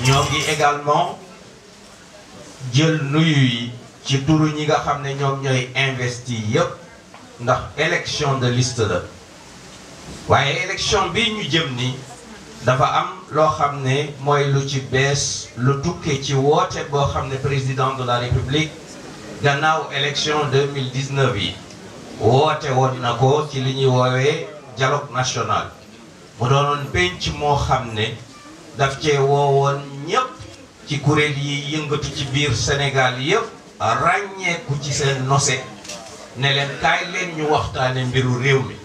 ñoo ngi également jël nuyu yi ci turu ñi nga xam ne ñoom ñooy investi yépp ndax élection de liste la waaye élection bi ñu jëm ni dafa am loo xam ne mooy lu ci bees lu tukkee ci woote boo xam ne président de la république gannaaw élection 2019 yi woote woon na ko ci li ñuy woowee dialogue national mu doonoon penc moo xam ne daf cee woowoon ñépp ci kuréel yi yëngatu ci biir Sénégal yépp ràññeeku ci seen nose ne leen kaay leen ñu waxtaane mbiru réew mi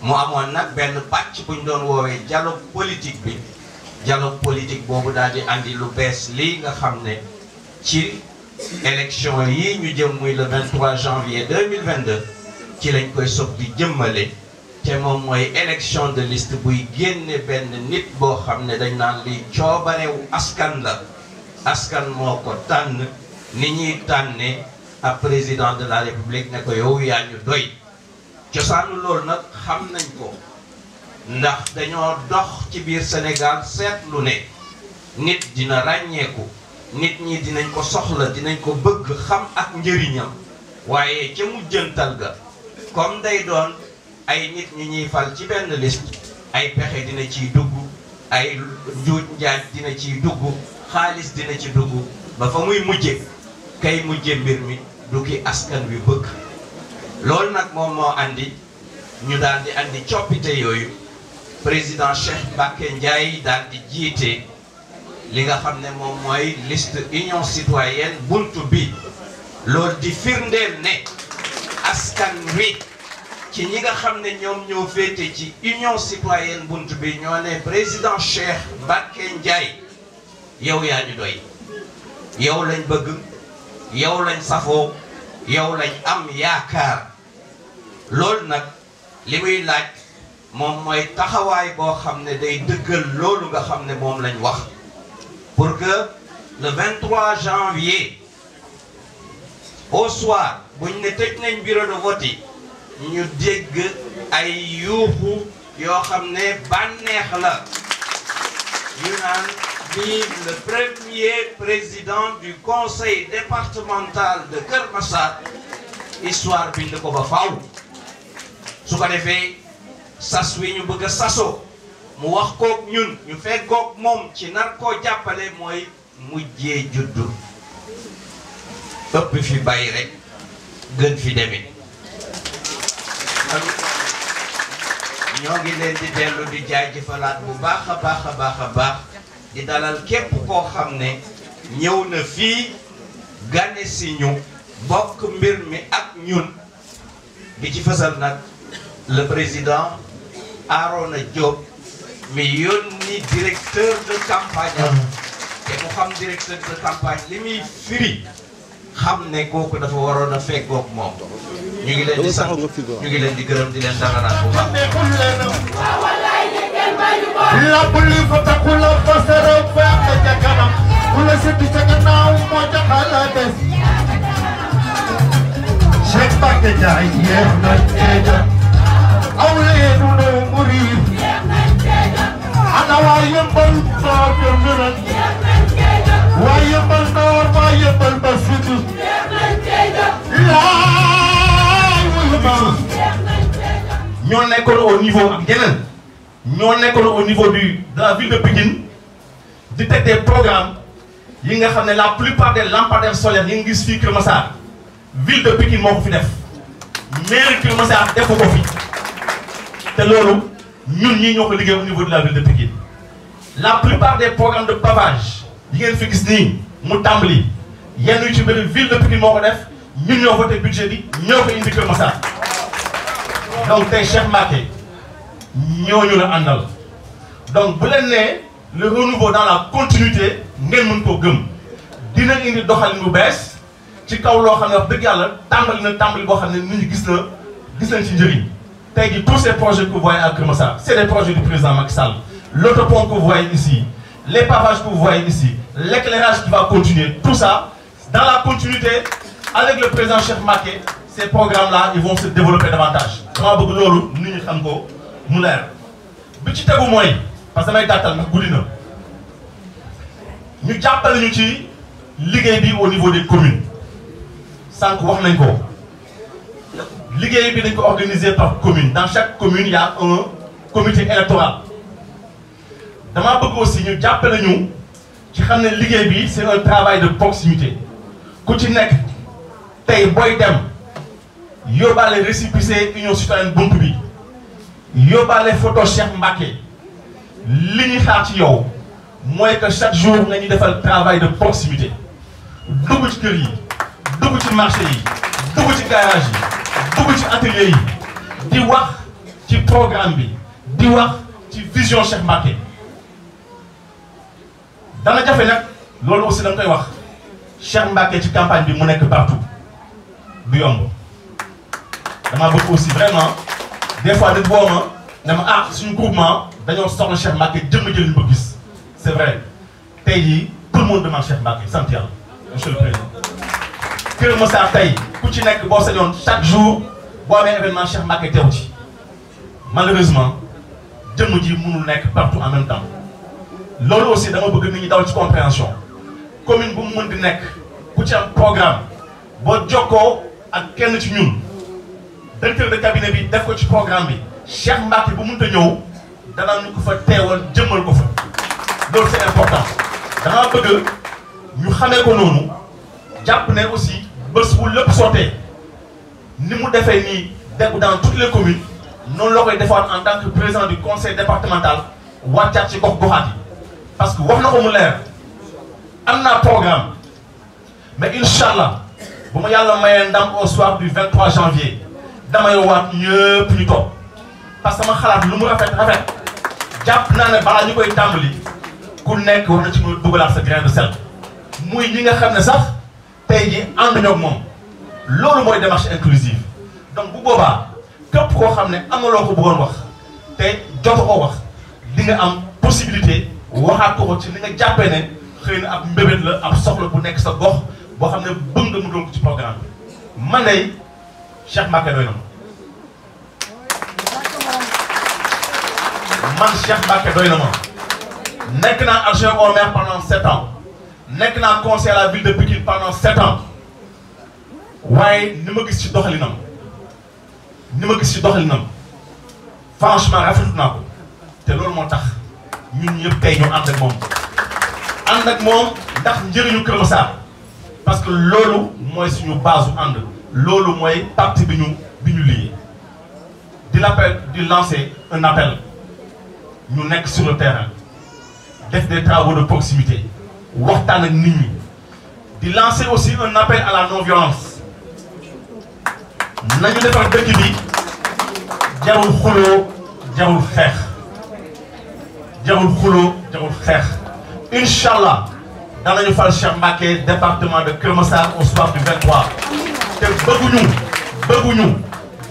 mu amoon nag benn pàcc bu ñu doon woowee dialogue politique bi dialogue politique boobu daal di andi lu bees lii nga xam ne ci élection yi ñu jëm muy le 23 janvier 2022 ci lañ koy soog di jëmmale te moom mooy élection de liste buy génne benn nit boo xam ne dañ naan li coobarewu askan la askan moo ko tànn ni ñuy tànne ab président de la république ne ko yow yaa ñu doy cosaanu loolu nag xam nañ ko ndax dañoo dox ci biir Sénégal seetlu ne nit dina ràññeeku nit ñi dinañ ko soxla dinañ ko bëgg xam ak njëriñam waaye ca mujjantal ga comme day doon ay nit ñi ñuy fal ci benn liste ay pexe dina ciy dugg ay njuuj njaaj dina ciy dugg xaalis dina ci dugg ba fa muy mujje kay mujje mbir mi du ki askan wi bëgg loolu nag moom moo andi ñu daal di andi coppite yooyu président Cheikh Mbacké Ndiaye daal di jiite li nga xam ne moom mooy liste union citoyenne buntu bi loolu di firndeel ne askan wi ci ñi nga xam ne ñoom ñoo féete ci union citoyenne buntu bi ñoo ne président Cheikh Mbacké Ndiaye yow yaa ñu doy yow lañ bëgg yow lañ safoo yow lañ am yaakaar loolu nag li muy laaj moom mooy taxawaay boo xam ne day dëggal loolu nga xam ne moom lañ wax pour que le 23 janvier au soir buñ ne tëj nañ bureau de vote yi ñu dégg ay yuuxu yoo xam ne bànneex la yu naan vive le premier président du conseil départemental de Keur Massar histoire bind ko ba faaw su ko defee sas wi ñu bëgg a sasoo mu wax kook ñun ñu fekkook moom ci nar koo jàppale mooy mujjee juddu ëpp fi bàyyi rek gën fi demee ñoo ngi leen di dellu di jaajëfalaat bu baax a baax a baax a baax di dalal képp koo xam ne ñëw na fii gane si ñu bokk mbir mi ak ñun di ci fësal nag le président Arona Diop mi yónni directeur de campagne te mu xam directeur de campagne li muy firi xam ne kooku dafa waroon a fekkoog moom ñu ngi leen di sant ñu ngi leen di gërëm di leen dalalaat bu baax. la buli fa takula fasara fa ca kanam wala setti ca gannaaw moo jaxala des Cheikh Mbacké Ndiaye yeex na teja awleenu no murid ana waa yëmbal noor kër ngënal waa yëmbal noor waa yëmbal ba sutu laay wuyu ma ñoo nekkoon au niveau ak yeneen ñoo nekkoon au niveau de la ville de Pikine di teg des programmes yi nga xam ne la plupart des lampadaires solaires yi nga gis fii Keur Massar ville de Pikine moo ko fi def mairie Keur Massar defu ko fi te loolu ñun ñii ñoo ko liggéey au niveau de la ville de Pikine la plupart des programmes de pavage yi ngeen fi gis nii mu tàmbali yenn yu ci benn ville de Pikine moo ko def ñun ñoo voté budget bi ñoo ko indi Keur Massar donc tey Cheikh Mbacké ñooñu la àndal donc bu leen nee le renouveau dans la continuité ngeen mën koo gëm dina indi doxalin bu bees ci kaw loo xam ne wax dëgg yàlla tàmbali na tàmbali boo xam ne nit ñi gis nañ ci njëriñ tey jii tous ces projets que vous voyez à Keur Massar c'est des projets du président Macky Sall l'autopont que vous voyez ici les pavages que vous voyez ici, l'éclairage qui va continuer, tout ça, dans la continuité, avec le président Cheikh Mbacké, ces programmes-là, ils vont se développer davantage. dama bëgg loolu nit ñi xam ko mu leer bi ci tegu mooy parce que damay gàttal ndax guddi na ñu jàppale ñu ci liggéey bi au niveau des communes sànq wax nañ ko liggéey bi dañ ko organiser par commune. Dans chaque commune il y a un comité électoral dama bëgg aussi ñu jàppale ñu ci xam ne liggéey bi c'est un travail de proximité ku ci nekk tey booy dem yóbbaale récépissé Union Citoyenne Buntu bi yóbbaale photo Cheikh Mbacké li ñuy xaar ci yow mooy que chaque jour nga ñu defal travail de proximité dugg ci kër yi dugg ci marché yi dugg ci garage yi dugg ci atelier yi di wax ci programme bi di wax ci vision Cheikh Mbacké dana jafe nag loolu aussi da nga koy wax Cheikh Mbacké ci campagne bi mu nekk partout du yomb dama bëgg aussi vraiment des fois nit woo ma ne ma ah suñu groupement dañoo soxla Cheikh Mbacké jëmm jël ñu ko gis c'est vrai tey jii tout le monde demande Cheikh Mbacké sant yàlla monsieur le président. Kër Massar tey ku ci nekk boo sañoon chaque jour boo amee événement Cheikh Mbacké teew ci malheureusement jëmm ji mënul nekk partout en même temps loolu aussi dama bëgg nit ñi daw ci compréhension commune bu mu mën di nekk ku ci am programme boo jokkoo ak kenn ci ñun. Directeur de cabinet bi def ko ci programme bi Cheikh Mbacké bu mënta ñëw danaa ñu ko fa teewal jëmmal ko fa loolu c'est important dama bëgg ñu xamee ko noonu jàpp ne aussi bés bu lépp sottee ni mu defee nii dégg dans toutes les communes noonu la koy defaat en tant que président du conseil départemental wàccaat ci gox-goxaat yi parce que wax na ko mu leer am naa programme mais incha allah bu ma yàlla mayee ndam au soir du 23 janvier. damay waat ñëpp ñu toog parce que sama xalaat lu mu rafet jàpp naa ne balaa ñu koy tàmbali ku nekk war na ci mën a dugalaat sa grain de sel muy ñi nga xam ne sax tey jii ànduñoo ak moom loolu mooy démarche inclusive donc bu boobaa képp koo xam ne am na loo ko bëggoon wax te jotu ko wax di nga am possibilité waxaat ko ci li nga jàppee ne xëy na ab mbébét la ab soxla bu nekk sa gox boo xam ne bëgg nga mu doon ko ci programme bi man de Cheikh Mbacké doy na ma man Cheikh Mbacké doy na ma nekk naa adjoint au maire pendant 7 ans nekk naa conseiller à la ville de Pikine pendant 7 ans waaye ni ma gis ci doxalinam franchement rafetlu naa ko te loolu moo tax ñun ñëpp tey ñu ànd ak moom ndax njëriñu Kër Massar parce que loolu mooy suñu base ànd. loolu mooy parti bi ñu lii di lancer un appel ñu nekk sur le terrain def des travaux de proximité waxtaan ak nit ñi di lancer aussi un appel à la non-violence nañu defar dëkk bi jarul xuloo jarul xeex inchallah danañu fal Cheikh Mbacké département de Kër Massar au soir du 23. te bëgguñu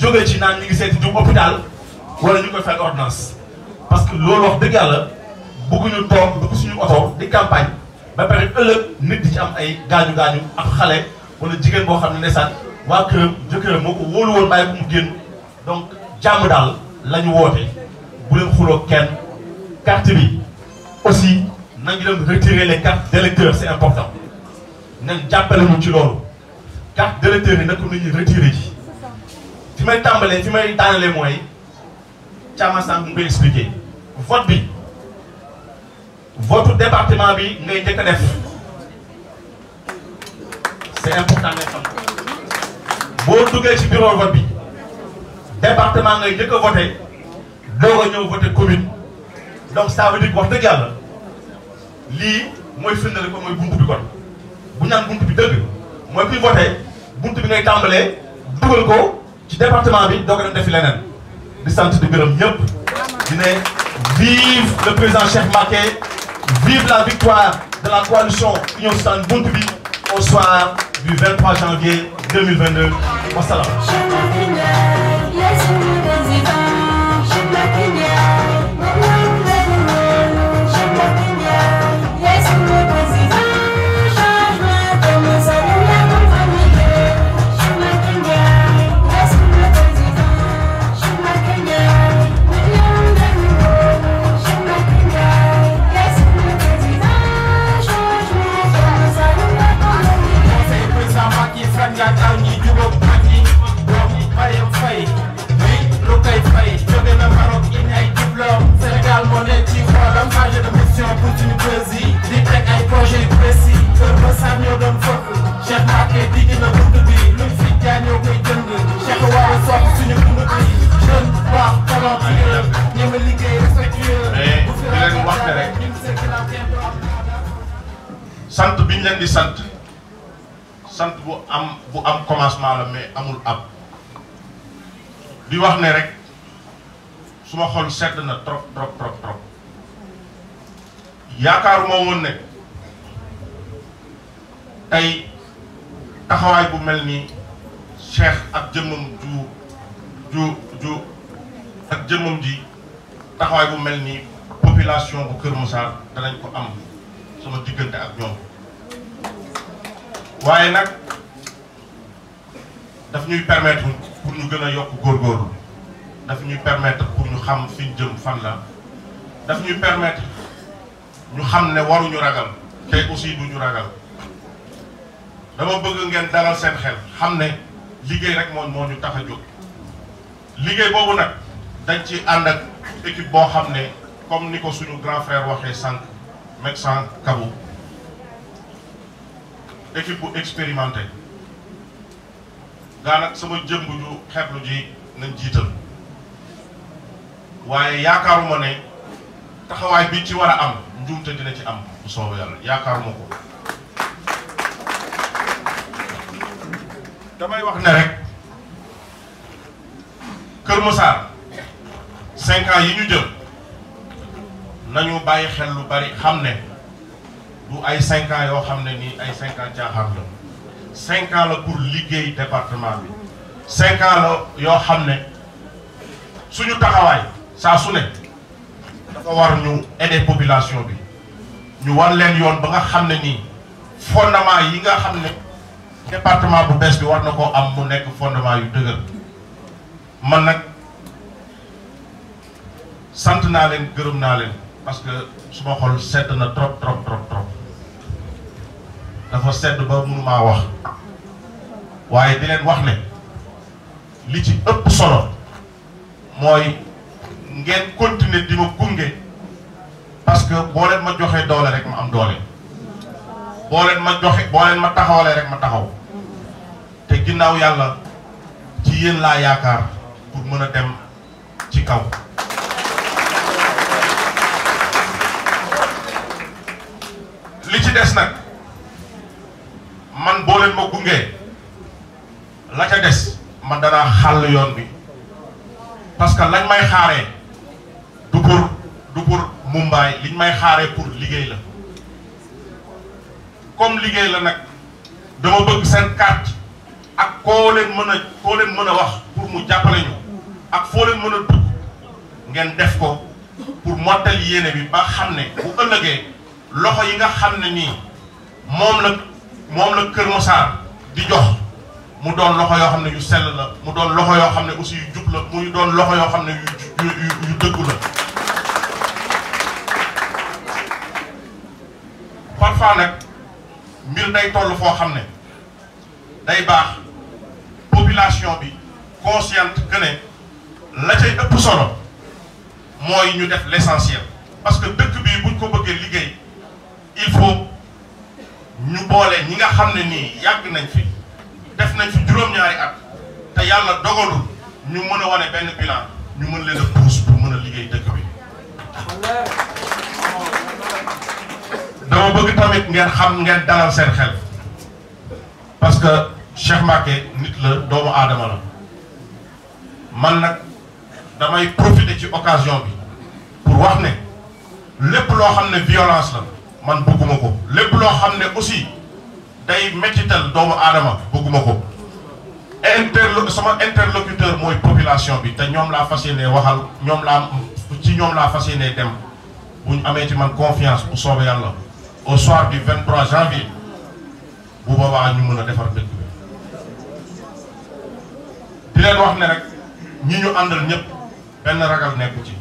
jóge ci naan ñu ngi seeti du hôpital wala ñu koy fay ordonnance parce que loolu wax dëgg yàlla bëgguñu toog dugg suñu oto di campagne ba pare ëllëg nit di ci am ay gaañu ak xale wala jigéen boo xam ne ndeysaan waa këram jëkkëram moo ko wóolu woon bàyyi ko mu génn donc jàmm daal la ñu woote bu leen xuloo kenn carte bi aussi nañu dem retirer les cartes d'électeurs c'est important nañ jàppale ñu ci loolu. carte d'électeur yi nag nit ñi retiré ji fi may tàmbalee fi may daanalee mooy Thiama Sànq mu koy expliqué vote bi vote département bi ngay njëkk a def c'est important ngay xam boo duggee ci bureau vote bi département ngay njëkk a voté doog a ñëw voté commune donc ça veut dire wax dëgg yàlla lii mooy firndeel ko mooy buntu bi kon bu ñu naan buntu bi dëgg mooy kuy voté. buntu bi ngay tàmbalee dugal ko ci département bi doo ko dem defi leneen di sant di gërëm ñëpp di ne vive le président Cheikh Mbacké vive la victoire de la coalition Union Citoyenne Buntu bi au soir du 23 janvier 2022 wasalaam. Cheikh Mbacké sant biñ leen di sant bu am commencement la mais amul ab di wax ne rek suma xol sedd na trop yaakaaruma woon ne tey taxawaay bu mel ni Cheikh ak jëmmam ak jëmmam ji taxawaay bu mel ni population bu Kër Massar danañ ko am sama diggante ak ñoom waaye nag daf ñuy permettre pour ñu gën a yokk góorgóorlu daf ñuy permettre pour ñu xam fi ñu jëm fan la daf ñuy permettre ñu xam ne waruñu ragal te aussi duñu ragal dama bëgg ngeen dalal seen xel xam ne liggéey rek moo ñu tax a jóg liggéey boobu nag dañ ci ànd ak équipe boo xam ne comme ni ko suñu grand frère waxee sànq médecin Kabou équipe bu expérimenté gaa nag sama jëmb ju xeeblu ji nañ jiital waaye yaakaaruma ne taxawaay bi ci war a am njuumte dina ci am bu soobee yàlla yaakaaruma ko damay wax ne rek Kër Massar 5 ans yi ñu jël nañu bàyyi xel lu bari xam ne du ay 5 ans yoo xam ne nii ay 5 ans caaxaan la 5 ans la pour liggéey département bi 5 ans la yoo xam ne suñu taxawaay saa su ne dafa war ñu aider population bi ñu war leen yoon ba nga xam ne nii fondement yi nga xam ne département bu bees bi war na koo am mu nekk fondement yu dëgër man nag sant naa leen gërëm naa leen parce que suma xol sedd na trop dafa sedd ba mënumaa wax waaye di leen wax ne li ci ëpp solo mooy ngeen continuer di ma gunge parce que boo leen ma joxee doole rek ma am doole boo leen ma taxawalee rek ma taxaw te ginnaaw yàlla ci yéen laa yaakaar pour mën a dem ci kaw li ci des nag man boo leen ma gungee la ca des man danaa xàll yoon bi parce que lañ may xaaree du pour Mumbaay liñ may xaaree pour liggéey la comme liggéey la nag dama bëgg seen carte ak koo leen mën a wax pour mu jàppale ñu ak foo leen mën a dugg ngeen def ko pour mottali yéene bi ba xam ne bu ëllëgee loxo yi nga xam ne nii moom la Kër Massar di jox mu doon loxo yoo xam ne yu sell la mu doon loxo yoo xam ne aussi yu jub la muy doon loxo yoo xam ne yu dëggu la parfois nag mbir day toll foo xam ne day baax population bi consciente que ne la cay ëpp solo mooy ñu def l'essentiel parce que dëkk bi buñ ko bëggee liggéey il faut ñu boole ñi nga xam ne nii yàgg nañ fi def nañ fi juróom-ñaari at te yàlla dogalul ñu mën a wane benn bilan ñu mën leen a pousse pour mën a liggéey dëkk bi dama bëgg tamit ngeen dalal seen xel parce que Cheikh Mbacké nit la doomu aadama la man nag damay profiter ci occasion bi pour wax ne lépp loo xam ne violence la man bëgguma ko lépp loo xam ne aussi day mettital doomu aadama bëgguma ko sama interlocuteur mooy population bi te ñoom laa fas yéenee waxal ñoom laa fas yéenee dem bu ñu amee ci man confiance bu soobee yàlla au soir du 23 janvier bu boobaa ñu mën a defar dëkk bi di leen wax ne rek ñi ñu àndal ñëpp benn ragal nekku ci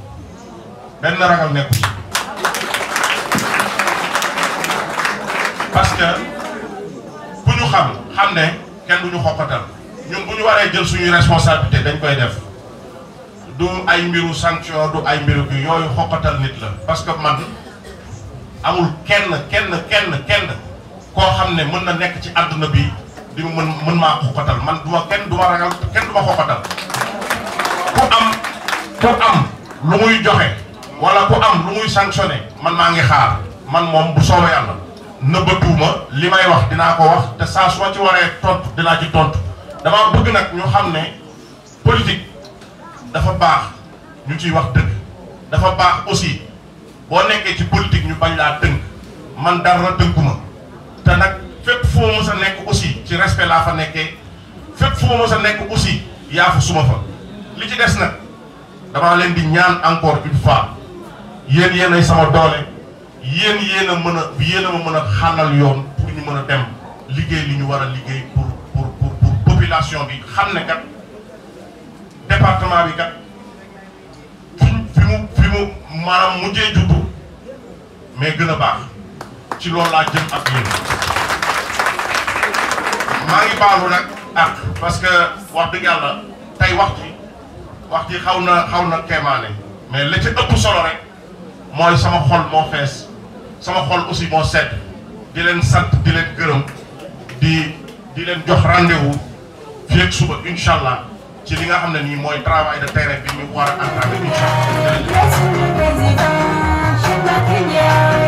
parce que bu ñu xam ne kenn du ñu xokkatal ñun bu ñu waree jël suñuy responsabilité dañ koy def du ay mbiru sanction du ay mbiru bi yooyu xokkatal nit la parce que man amul kenn koo xam ne mën na nekk ci àdduna bi di mën maa xokkatal man kenn du ma ragal kenn du ma xokkatal ku am lu muy joxe wala ku am lu muy sanctionné man maa ngi xaar man moom bu soobee yàlla nëbbatuuma li may wax dinaa ko wax te saa su ma ci waree tontu dinaa ci tontu dama bëgg nag ñu xam ne politique dafa baax ñu ciy wax dëgg dafa baax aussi boo nekkee ci politique ñu bañ laa tënk man dara tënkuma te nag fépp fu ma mës a nekk aussi ci respect laa fa nekkee fépp fu ma mës a nekk aussi yaa fa suma fa li ci des nag damaa leen di ñaan encore une fois yéen yéenay sama doole yéen a ma mën a xàllal yoon pour ñu mën a dem liggéey li ñu war a liggéey pour population bi xam ne kat département bi kat fi mu maanaam mujjee juddu mais gën a baax ci loolu laa jëm ak yéen maa ngi baalu nag ak parce que wax dëgg yàlla tey wax ji xaw na kéemaane mais la ci ëpp solo rek mooy sama xol moo fees sama xol aussi moo sedd di leen sant di leen gërëm di leen jox rendez-vous fii ak suba incha allah ci li nga xam ne nii mooy travail de terrain bi ñu war a entamé incha allah.